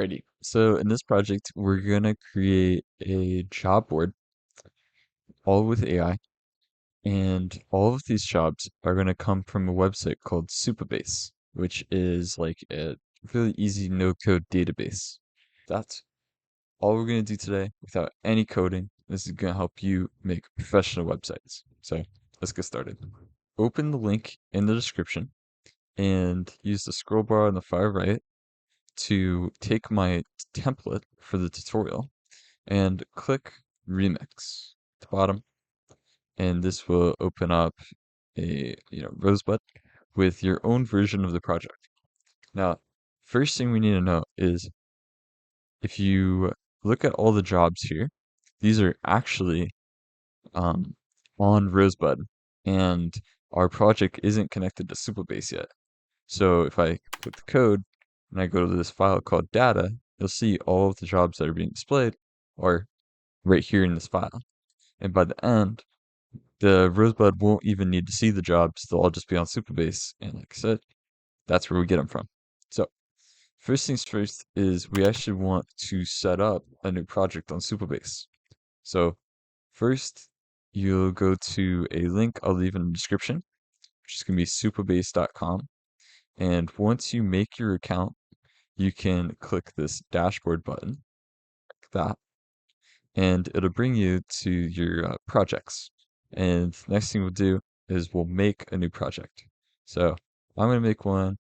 Alrighty. So in this project, we're gonna create a job board all with AI, and all of these jobs are gonna come from a website called Supabase, which is like a really easy no-code database. That's all we're gonna do today without any coding. This is gonna help you make professional websites. So let's get started. Open the link in the description and use the scroll bar on the far right to take my template for the tutorial and click Remix at the bottom, and this will open up a Rosebud with your own version of the project. Now, first thing we need to know is if you look at all the jobs here, these are actually um, on Rosebud, and our project isn't connected to Supabase yet. So if I click the code and I go to this file called data, you'll see all of the jobs that are being displayed are right here in this file. And by the end, the Rosebud won't even need to see the jobs. They'll all just be on Supabase. And like I said, that's where we get them from. So first things first is we actually want to set up a new project on Supabase. So first, you'll go to a link I'll leave in the description, which is going to be supabase.com. And once you make your account, you can click this dashboard button, like that, and it'll bring you to your projects. And next thing we'll do is we'll make a new project. So I'm going to make one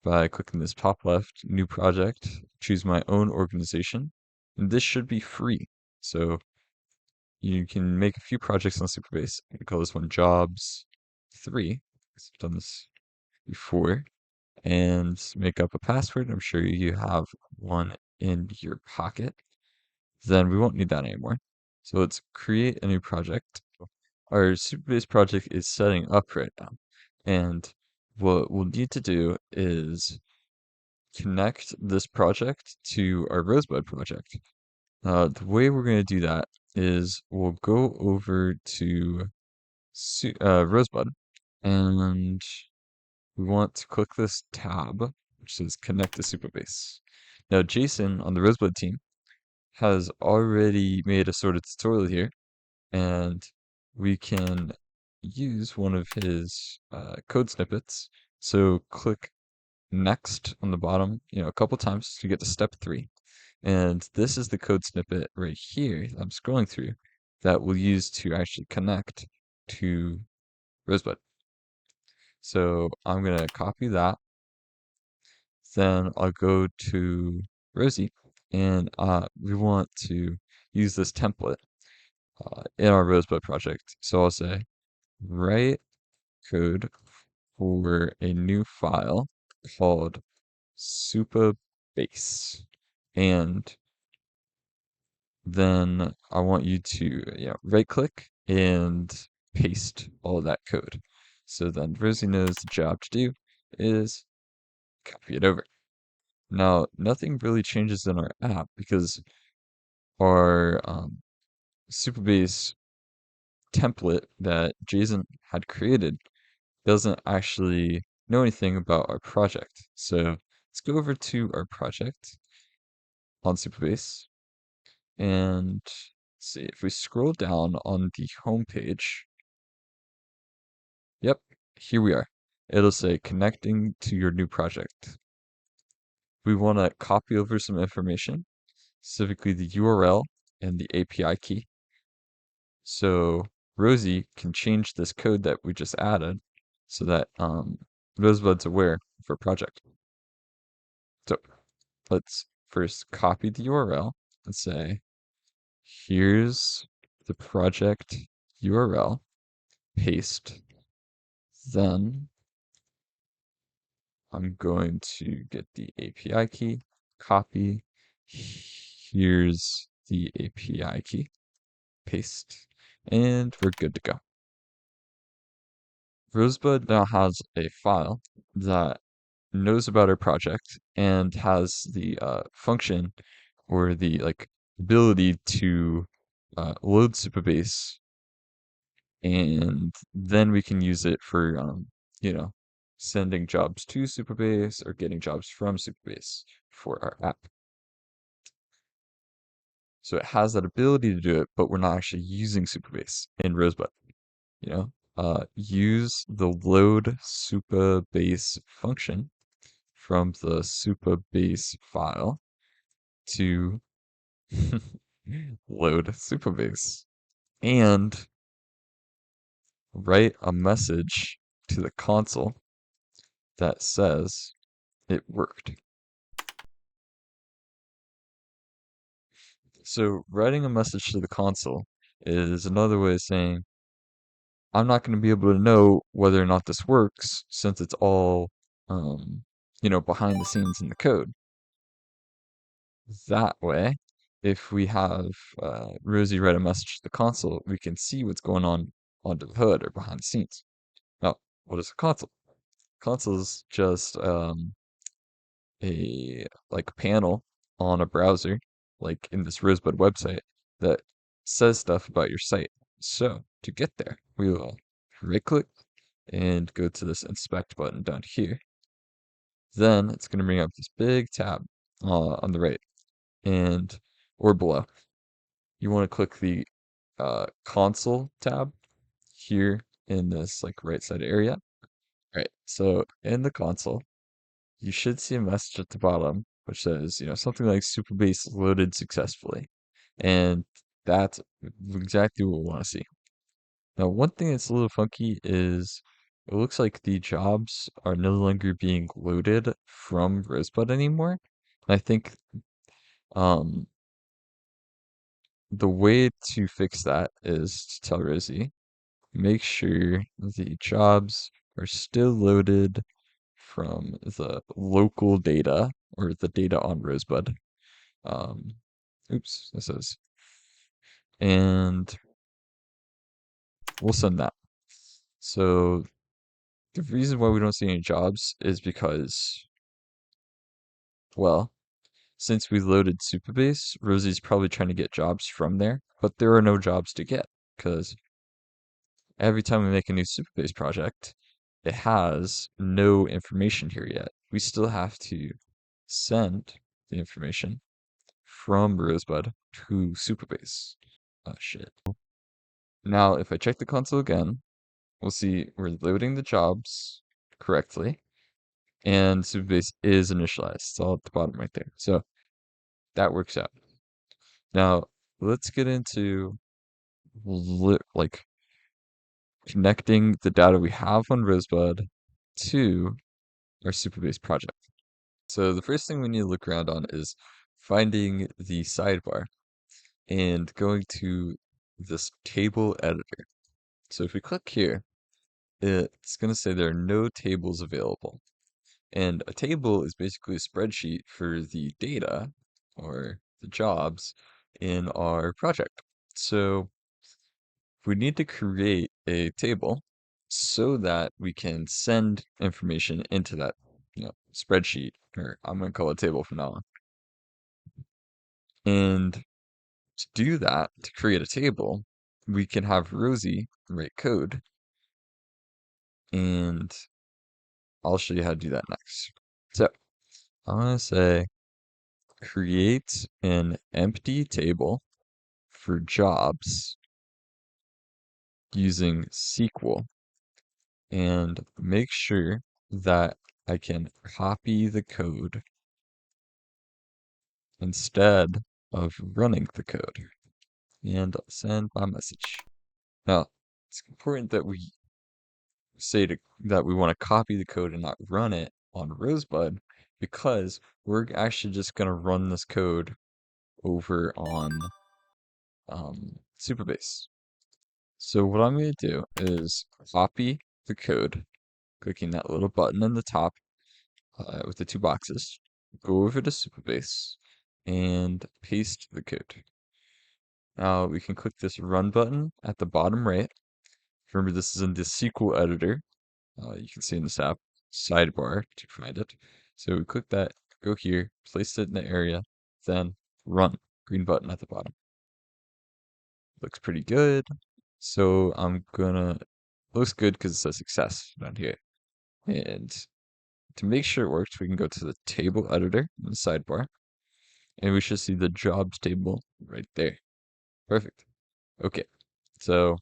by clicking this top left, new project, choose my own organization, and this should be free. So you can make a few projects on Supabase. I can call this one Jobs 3, because I've done this before, and make up a password. I'm sure you have one in your pocket. Then we won't need that anymore. So let's create a new project. Our Supabase project is setting up right now. And what we'll need to do is connect this project to our Rosebud project. The way we're going to do that is we'll go over to Rosebud, and we want to click this tab, which says Connect to Supabase. Now, Jason on the Rosebud team has already made a sort of tutorial here, and we can use one of his code snippets. So click Next on the bottom, a couple times to get to step 3. And this is the code snippet right here that I'm scrolling through that we'll use to actually connect to Rosebud. So I'm going to copy that. Then I'll go to Rosie, and we want to use this template in our Rosebud project. So I'll say write code for a new file called Supabase. And then I want you to right click and paste all of that code. So then Rosie knows the job to do is copy it over. Now, nothing really changes in our app because our Supabase template that Jason had created doesn't actually know anything about our project. So let's go over to our project on Supabase and see if we scroll down on the home page. Yep, here we are. It'll say connecting to your new project. We want to copy over some information, specifically the URL and the API key. So Rosie can change this code that we just added so that Rosebud's aware of our project. So let's first copy the URL and say, here's the project URL, paste. Then I'm going to get the API key, copy. Here's the API key, paste, and we're good to go. Rosebud now has a file that knows about our project and has the function or the ability to load Supabase, and then we can use it for you know sending jobs to Supabase or getting jobs from Supabase for our app. So it has that ability to do it, but we're not actually using Supabase in Rosebud, you know? Use the load Supabase function from the Supabase file to load Supabase and write a message to the console that says it worked. So writing a message to the console is another way of saying I'm not going to be able to know whether or not this works since it's all, um, behind the scenes in the code. That way, if we have Rosie write a message to the console, we can see what's going on under the hood or behind the scenes. Now, what is a console? Console is just a like panel on a browser, like in this Rosebud website, that says stuff about your site. So to get there, we will right click and go to this inspect button down here. Then it's going to bring up this big tab on the right and or below. You want to click the console tab here in this like right side area. Right. So in the console, you should see a message at the bottom which says, something like Supabase loaded successfully. And that's exactly what we want to see. Now, one thing that's a little funky is it looks like the jobs are no longer being loaded from Rosebud anymore. And I think um, the way to fix that is to tell Rosie, make sure the jobs are still loaded from the local data or the data on Rosebud. Um, oops, this is, and we'll send that. So the reason why we don't see any jobs is because, well, since we loaded Supabase, Rosie's probably trying to get jobs from there, but there are no jobs to get because every time we make a new Supabase project, it has no information here yet. We still have to send the information from Rosebud to Supabase. Oh shit. Now, if I check the console again, we'll see we're loading the jobs correctly, and Supabase is initialized. It's all at the bottom right there. So that works out. Now, let's get into like connecting the data we have on Rosebud to our Supabase project. So the first thing we need to look around on is finding the sidebar and going to this table editor. So if we click here, it's going to say there are no tables available. And a table is basically a spreadsheet for the data or the jobs in our project. So we need to create a table so that we can send information into that, spreadsheet, or I'm going to call it table from now on. And to do that, to create a table, we can have Rosie write code, and I'll show you how to do that next. So I'm going to say create an empty table for jobs using SQL and make sure that I can copy the code instead of running the code and send my message. Now, it's important that we say that we want to copy the code and not run it on Rosebud because we're actually just going to run this code over on Supabase. So what I'm going to do is copy the code, clicking that little button in the top with the two boxes, go over to Supabase, and paste the code. Now we can click this run button at the bottom right. Remember, this is in the SQL editor. You can see in this app sidebar to find it. So we click that, go here, place it in the area, then run. Green button at the bottom. Looks pretty good. So I'm gonna, looks good because it says success down here. And to make sure it works, we can go to the table editor in the sidebar. and we should see the jobs table right there. Perfect. Okay, so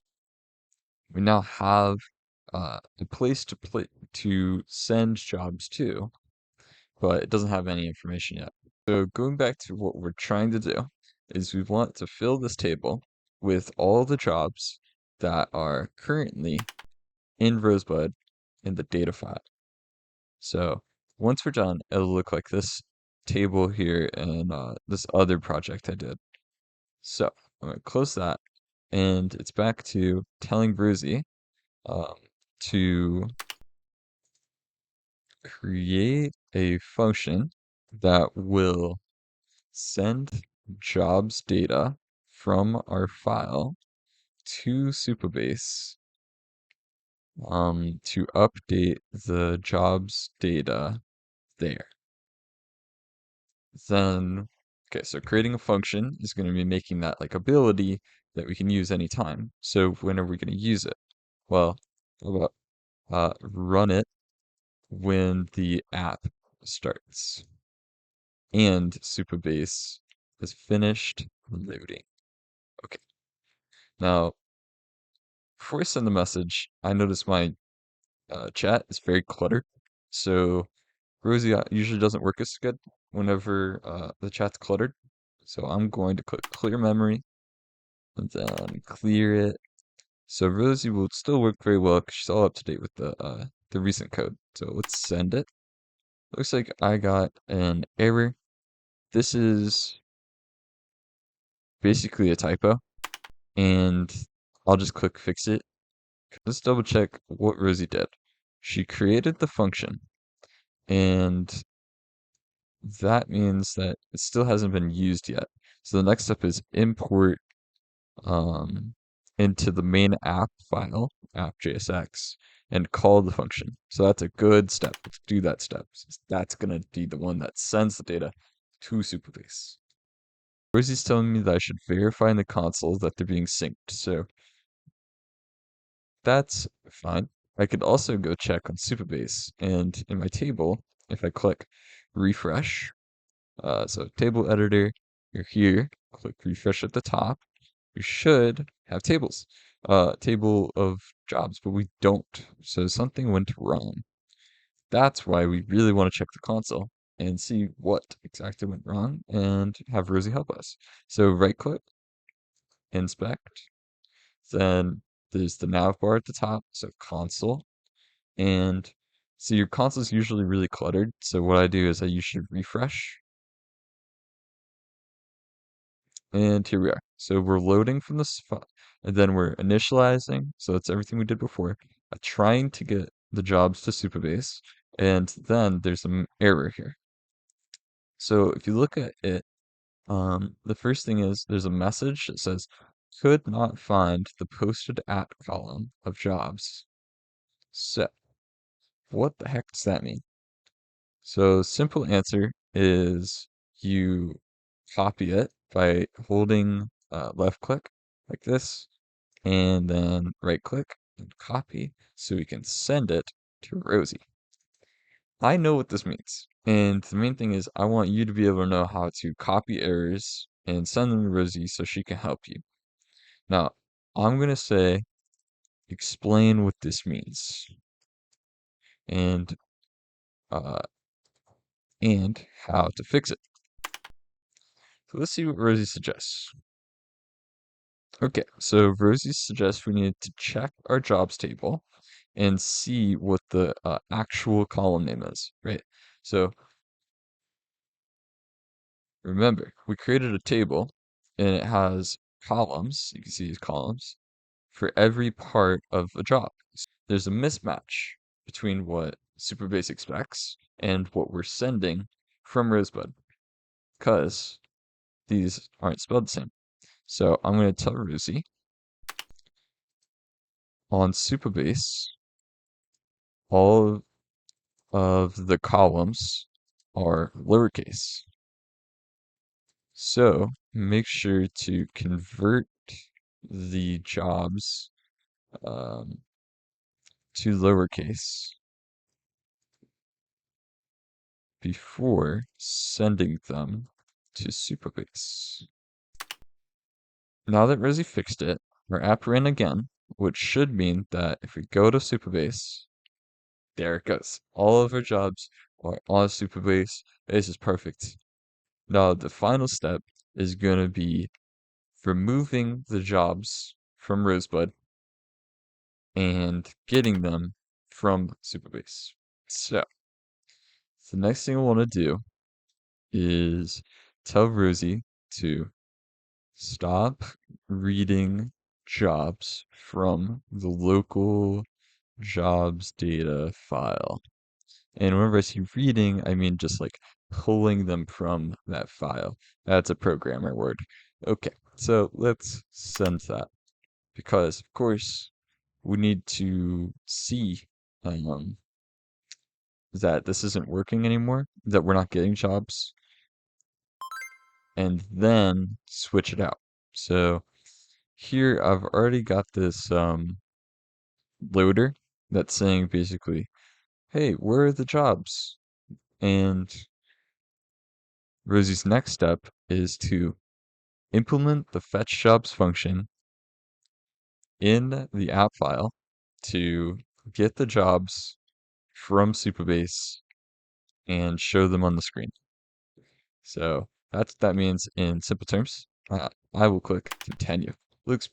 we now have a place to send jobs to, but it doesn't have any information yet. So going back to what we're trying to do is we want to fill this table with all the jobs that are currently in Rosebud in the data file. So once we're done, it'll look like this table here and this other project I did. So I'm gonna close that, and it's back to telling Brucey um, to create a function that will send jobs data from our file to Supabase to update the jobs data there. Then, okay, so creating a function is going to be making that like ability that we can use anytime. So when are we going to use it? Well, how about run it when the app starts and Supabase is finished loading. Okay. Now, before I send the message, I notice my chat is very cluttered. So Rosie usually doesn't work as good whenever the chat's cluttered. So I'm going to click clear memory and then clear it. So Rosie will still work very well because she's all up to date with the recent code. So let's send it. Looks like I got an error. This is basically a typo, and I'll just click fix it. Let's double check what Rosie did. She created the function, and that means that it still hasn't been used yet. So the next step is import um, into the main app file, app.jsx, and call the function. So that's a good step. Let's do that step. That's going to be the one that sends the data to Supabase. Rosie's telling me that I should verify in the console that they're being synced. So that's fine. I could also go check on Supabase, and in my table, if I click refresh, so table editor, you're here, click refresh at the top, you should have tables, table of jobs, but we don't. So something went wrong. That's why we really want to check the console and see what exactly went wrong and have Rosie help us. So right click, inspect, then there's the nav bar at the top, so console, and so your console is usually really cluttered. So what I do is I usually refresh, and here we are. So we're loading from the spot, and then we're initializing. So that's everything we did before. Trying to get the jobs to Supabase, and then there's an error here. So if you look at it, the first thing is there's a message that says could not find the posted at column of jobs. So what the heck does that mean? So simple answer is you copy it by holding left click like this, and then right click and copy so we can send it to Rosie. I know what this means. And the main thing is I want you to be able to know how to copy errors and send them to Rosie so she can help you. Now, I'm going to say explain what this means and uh, and how to fix it. So let's see what Rosie suggests. Okay, so Rosie suggests we need to check our jobs table and see what the actual column name is, right? So remember, we created a table and it has columns. You can see these columns for every part of a job. There's a mismatch between what Supabase expects and what we're sending from Rosebud because these aren't spelled the same. So I'm going to tell Rosie on Supabase, all of the columns are lowercase. So make sure to convert the jobs to lowercase before sending them to Supabase. Now that Rosie fixed it, our app ran again, which should mean that if we go to Supabase, there it goes. All of our jobs are on Supabase. This is perfect. Now the final step is going to be removing the jobs from Rosebud and getting them from Supabase. So the next thing I want to do is tell Rosie to stop reading jobs from the local jobs data file. And whenever I see reading, I mean just like pulling them from that file. That's a programmer word. Okay, so let's send that because, of course, we need to see um, that this isn't working anymore, that we're not getting jobs, and then switch it out. So here I've already got this loader that's saying basically, hey, where are the jobs? And Rosie's next step is to implement the fetch jobs function in the app file to get the jobs from Supabase and show them on the screen. So that's what that means in simple terms. I will click continue. Looks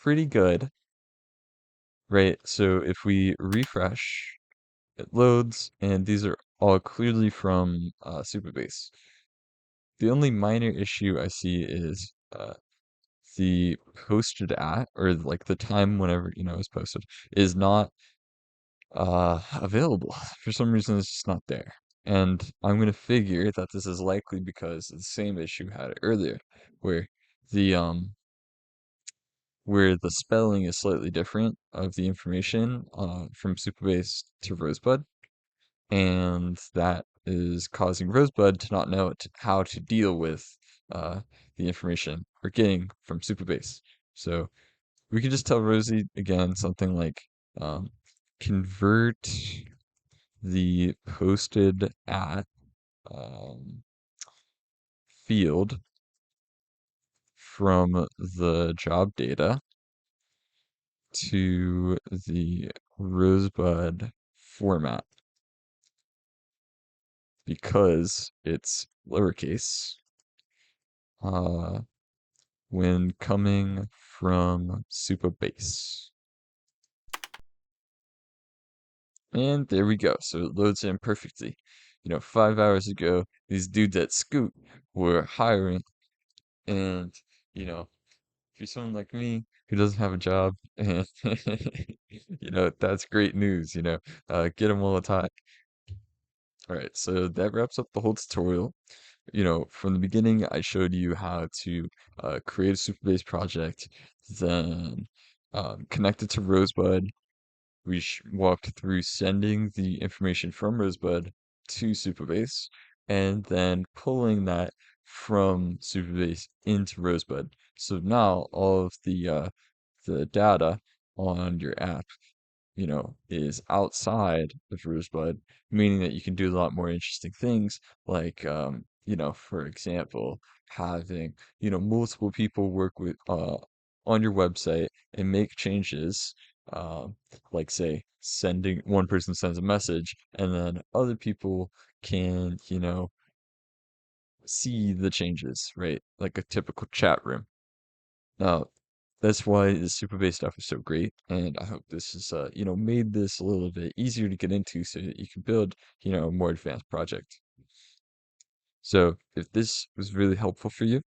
pretty good, right? So if we refresh, it loads, and these are all clearly from Supabase. The only minor issue I see is the posted at, or like the time whenever it was posted, is not available. For some reason, it's just not there. And I'm gonna figure that this is likely because the same issue had it earlier, where the um where the spelling is slightly different of the information from Supabase to Rosebud, and that is causing Rosebud to not know how to deal with uh, the information we're getting from Supabase. So we could just tell Rosie again something like convert the posted at um, field from the job data to the Rosebud format because it's lowercase uh, when coming from Supabase. And there we go. So it loads in perfectly. 5 hours ago, these dudes at Scoot were hiring, and if you're someone like me who doesn't have a job, and that's great news. Get them all the time. All right, so that wraps up the whole tutorial. From the beginning, I showed you how to create a Supabase project, then connect it to Rosebud. We walked through sending the information from Rosebud to Supabase, and then pulling that from Supabase into Rosebud. So now all of the data on your app is outside of Rosebud, meaning that you can do a lot more interesting things, like, for example, having, multiple people work with on your website and make changes, um, like say sending one person sends a message and then other people can, see the changes, right? Like a typical chat room. Now, that's why the Supabase stuff is so great, and I hope this has, made this a little bit easier to get into so that you can build, a more advanced project. So if this was really helpful for you,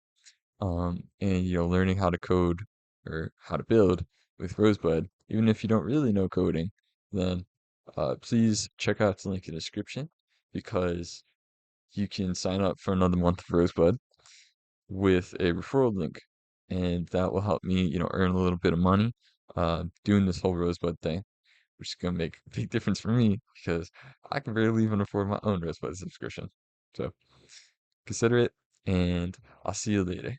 and learning how to code or how to build with Rosebud, even if you don't really know coding, then please check out the link in the description because you can sign up for another month of Rosebud with a referral link, and that will help me, earn a little bit of money doing this whole Rosebud thing, which is gonna make a big difference for me because I can barely even afford my own Rosebud subscription. So consider it, and I'll see you later.